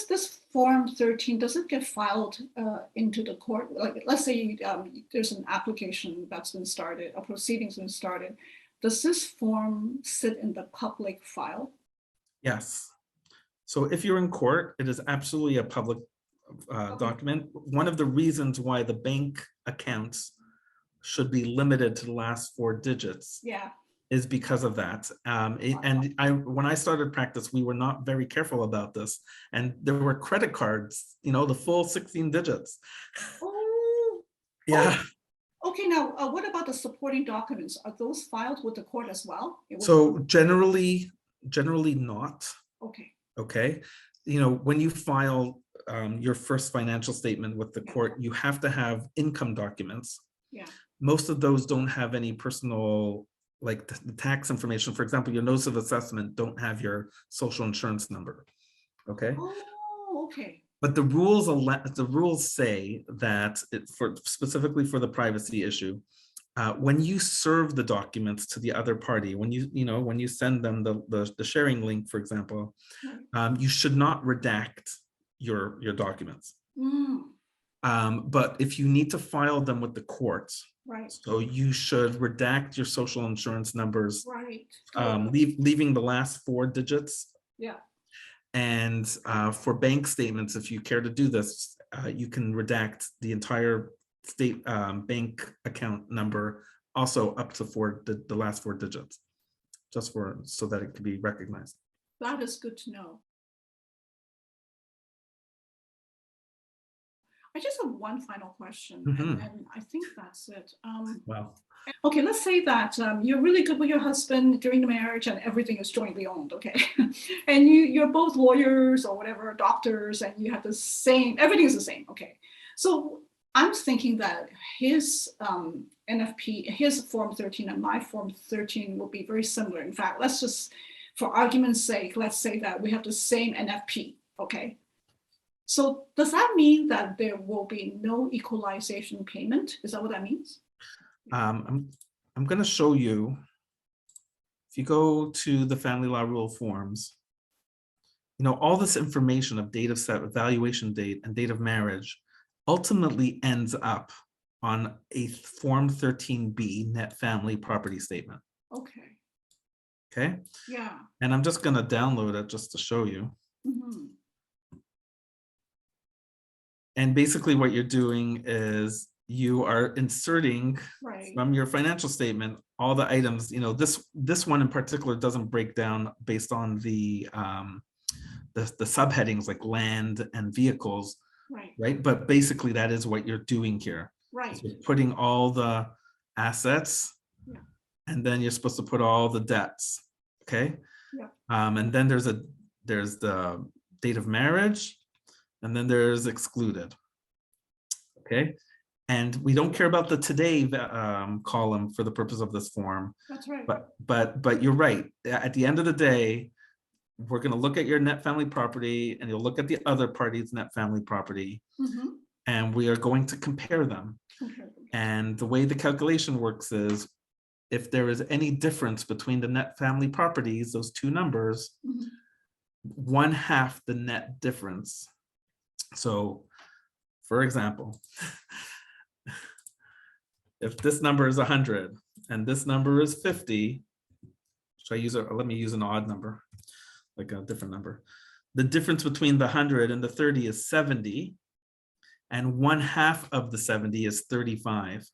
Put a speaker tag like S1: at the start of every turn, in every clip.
S1: This Form 13, does it get filed into the court? Like, let's say there's an application that's been started, a proceedings been started. Does this form sit in the public file?
S2: Yes. So if you're in court, it is absolutely a public document. One of the reasons why the bank accounts should be limited to the last 4 digits is because of that. When I started practice, we were not very careful about this. And there were credit cards, the full 16 digits.
S1: Oh.
S2: Yeah.
S1: Oh. Okay, now what about the supporting documents? Are those filed with the court as well?
S2: So generally not.
S1: Okay.
S2: Okay. When you file your first financial statement with the court, you have to have income documents.
S1: Yeah.
S2: Most of those don't have any personal, like the tax information. For example, your notice of assessment don't have your social insurance number. Okay.
S1: Oh, okay.
S2: But the rules say that specifically for the privacy issue, when you serve the documents to the other party, when you send them the sharing link, for example, you should not redact your documents. But if you need to file them with the courts, so you should redact your social insurance numbers, leaving the last 4 digits.
S1: Yeah.
S2: And for bank statements, if you care to do this, you can redact the entire state bank account number, also up to the last 4 digits, just so that it can be recognized.
S1: That is good to know. I just have one final question, and I think that's it.
S2: Wow.
S1: Okay, let's say that you're really good with your husband during the marriage and everything is jointly owned, okay? And you're both lawyers or whatever, doctors, and you have the same, everything is the same, okay? So I'm thinking that his NFP, his Form 13 and my Form 13 will be very similar. In fact, let's just, for argument's sake, let's say that we have the same NFP, okay? So does that mean that there will be no equalization payment? Is that what that means?
S2: I'm going to show you. If you go to the family law rule forms, all this information of date of set, evaluation date, and date of marriage ultimately ends up on a Form 13B net family property statement.
S1: Okay.
S2: Okay.
S1: Yeah.
S2: And I'm just going to download it just to show you. And basically what you're doing is you are inserting from your financial statement all the items. This one in particular doesn't break down based on the subheadings like land and vehicles, right? But basically that is what you're doing here. Right. You're putting all the assets, and then you're supposed to put all the debts. Okay. Yeah. And then there's the date of marriage, and then there's excluded. Okay. And we don't care about the today column for the purpose of this form. That's right. But you're right. At the end of the day, we're going to look at your net family property, and you'll look at the other party's net family property, and we are going to compare them. And the way the calculation works is, if there is any difference between the net family properties, those 2 numbers, 1/2 the net difference. So, for example, if this number is 100 and this number is 50, let me use an odd number, like a different number. The difference between the 100 and the 30 is 70, and 1/2 of the 70 is 35.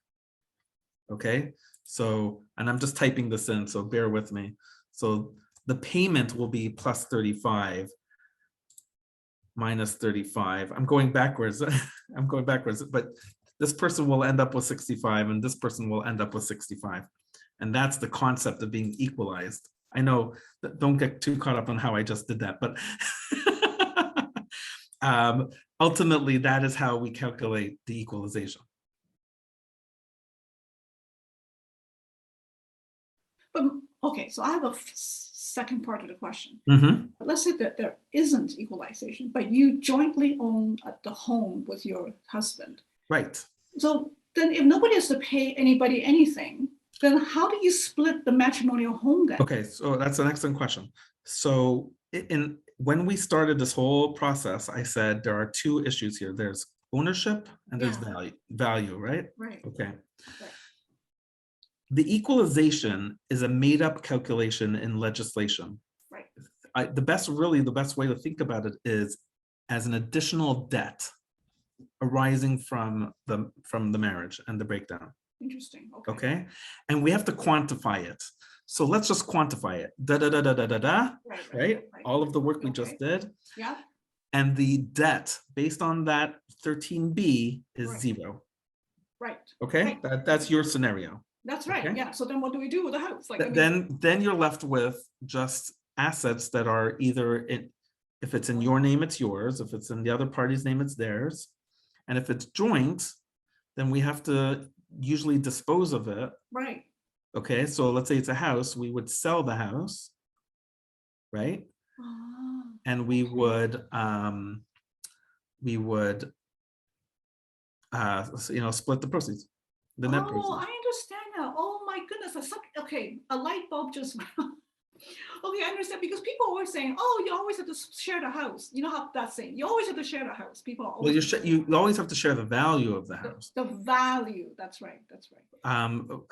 S2: Okay, so, and I'm just typing this in, so bear with me. So the payment will be plus 35 minus 35. I'm going backwards. I'm going backwards, but this person will end up with 65 and this person will end up with 65. And that's the concept of being equalized. I know, don't get too caught up on how I just did that, but ultimately that is how we calculate the equalization.
S1: But okay, so I have a second part of the question. Let's say that there isn't equalization, but you jointly own the home with your husband. Right. So then if nobody has to pay anybody anything, then how do you split the matrimonial home then?
S2: Okay, so that's an excellent question. So when we started this whole process, I said there are two issues here. There's ownership and there's value, right?
S1: Right.
S2: Okay.
S1: Right.
S2: The equalization is a made-up calculation in legislation.
S1: Right.
S2: The best way to think about it is as an additional debt arising from the marriage and the breakdown.
S1: Interesting.
S2: Okay. And we have to quantify it. So let's just quantify it. Right? All of the work we just did.
S1: Yeah.
S2: And the debt based on that 13B is 0.
S1: Right.
S2: Okay. That's your scenario.
S1: That's right. Okay? Yeah. So then what do we do with the house? Like,
S2: then you're left with just assets that are either if it's in your name, it's yours. If it's in the other party's name, it's theirs. And if it's joint, then we have to usually dispose of it.
S1: Right.
S2: Okay, so let's say it's a house, we would sell the house, right? And we would split the proceeds, the net proceeds.
S1: I understand now. Oh my goodness. Okay, a light bulb just okay, I understand, because people are always saying, oh, you always have to share the house. You know how that's saying, you always have to share the house. People are always
S2: you always have to share the value of the house.
S1: The value, that's right, that's right.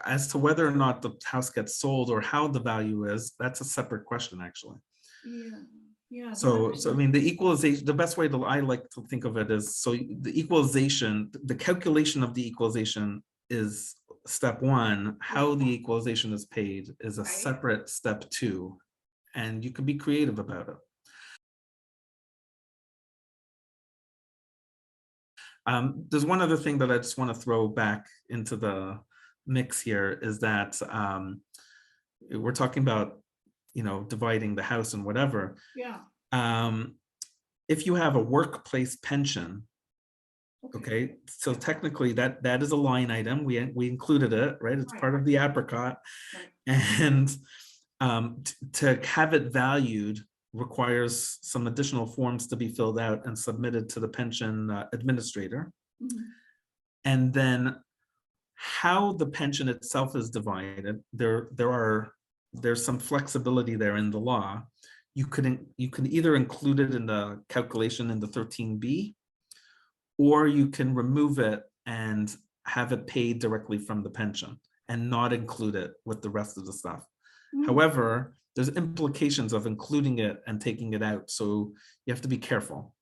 S2: As to whether or not the house gets sold or how the value is, that's a separate question, actually.
S1: Yeah. Yeah.
S2: So I mean, the equalization, the best way I like to think of it is, so the equalization, the calculation of the equalization is step 1. How the equalization is paid is a separate step 2, and you can be creative about it. There's one other thing that I just want to throw back into the mix here, is that we're talking about, dividing the house and whatever.
S1: Yeah.
S2: If you have a workplace pension, okay, so technically that is a line item. We included it, right? It's part of the apricot. And to have it valued requires some additional forms to be filled out and submitted to the pension administrator. And then how the pension itself is divided, there's some flexibility there in the law. You can either include it in the calculation in the 13B, or you can remove it and have it paid directly from the pension and not include it with the rest of the stuff. However, there's implications of including it and taking it out. So you have to be careful.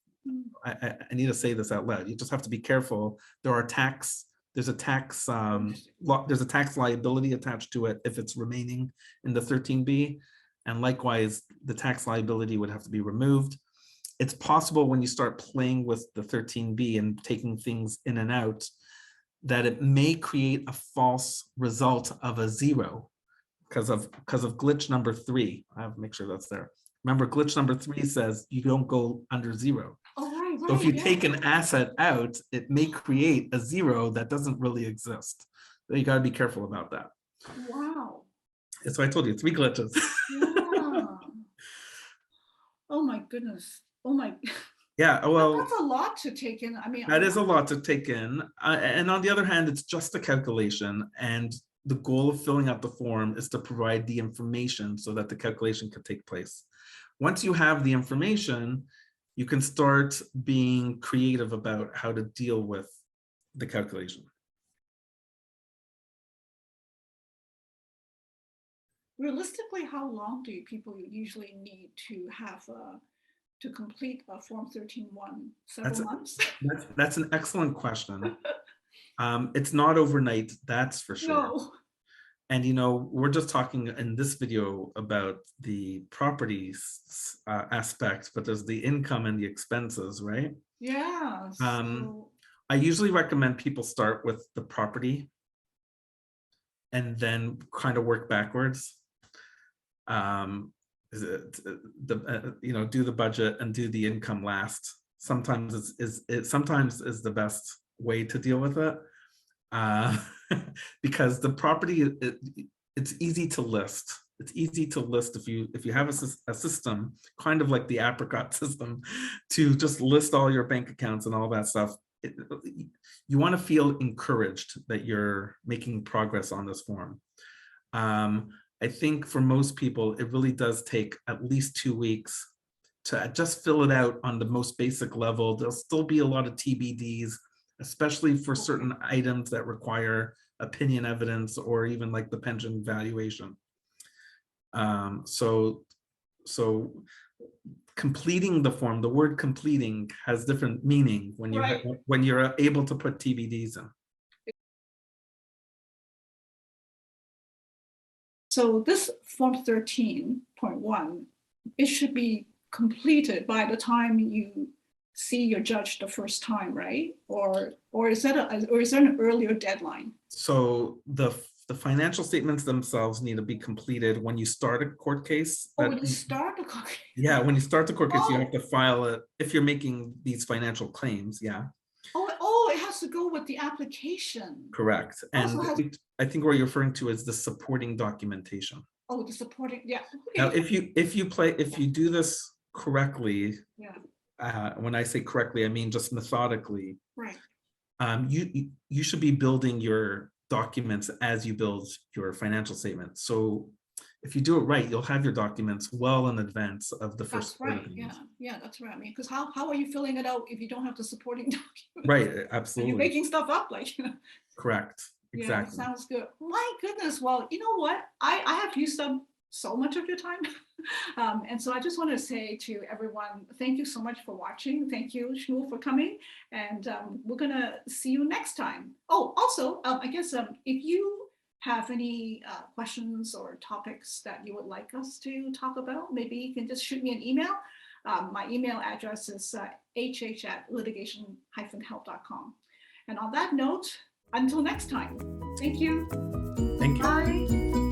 S2: I need to say this out loud. You just have to be careful. There's a tax liability attached to it if it's remaining in the 13B. And likewise, the tax liability would have to be removed. It's possible when you start playing with the 13B and taking things in and out, that it may create a false result of a 0 because of glitch number 3. I have to make sure that's there. Remember, glitch number 3 says you don't go under 0.
S1: Oh, right,
S2: so if you take an asset out, it may create a 0 that doesn't really exist. So you got to be careful about that.
S1: Wow.
S2: So I told you 3 glitches.
S1: Yeah. Oh my goodness. Oh my.
S2: Yeah, well,
S1: that's a lot to take in. I mean,
S2: that is a lot to take in. And on the other hand, it's just a calculation. And the goal of filling out the form is to provide the information so that the calculation can take place. Once you have the information, you can start being creative about how to deal with the calculation.
S1: Realistically, how long do people usually need to have to complete a Form 13-1? Several months?
S2: That's an excellent question. It's not overnight, that's for sure.
S1: No.
S2: And we're just talking in this video about the properties aspect, but there's the income and the expenses, right?
S1: Yeah.
S2: I usually recommend people start with the property and then kind of work backwards. Do the budget and do the income last. Sometimes sometimes is the best way to deal with it. Because the property, it's easy to list. It's easy to list if you have a system, kind of like the apricot system, to just list all your bank accounts and all that stuff. You want to feel encouraged that you're making progress on this form. I think for most people, it really does take at least 2 weeks just fill it out on the most basic level. There'll still be a lot of TBDs, especially for certain items that require opinion evidence or even like the pension valuation. So completing the form, the word completing has different meaning when you when you're able to put TBDs in.
S1: So this form 13.1, it should be completed by the time you see your judge the first time, right? Or is that an earlier deadline?
S2: So the financial statements themselves need to be completed when you start a court case.
S1: When you start the court case?
S2: Yeah, when you start the court case, you have to file it if you're making these financial claims. Yeah.
S1: Oh, it has to go with the application.
S2: Correct. And I think what you're referring to is the supporting documentation.
S1: Oh, the supporting, yeah. Okay.
S2: Now, if you do this correctly, when I say correctly, I mean just methodically.
S1: Right.
S2: You should be building your documents as you build your financial statement. So if you do it right, you'll have your documents well in advance of the first.
S1: That's right. Yeah, that's right. I mean, because how are you filling it out if you don't have the supporting documents?
S2: Right, absolutely.
S1: You're making stuff up, like.
S2: Correct. Exactly.
S1: Yeah, sounds good. My goodness. Well, you know what? I have used up so much of your time. And so I just want to say to everyone, thank you so much for watching. Thank you, Shmuel, for coming. And we're going to see you next time. Oh, also, I guess if you have any questions or topics that you would like us to talk about, maybe you can just shoot me an email. My email address is hh@litigation-help.com. And on that note, until next time, thank you.
S2: Thank you.
S1: Bye.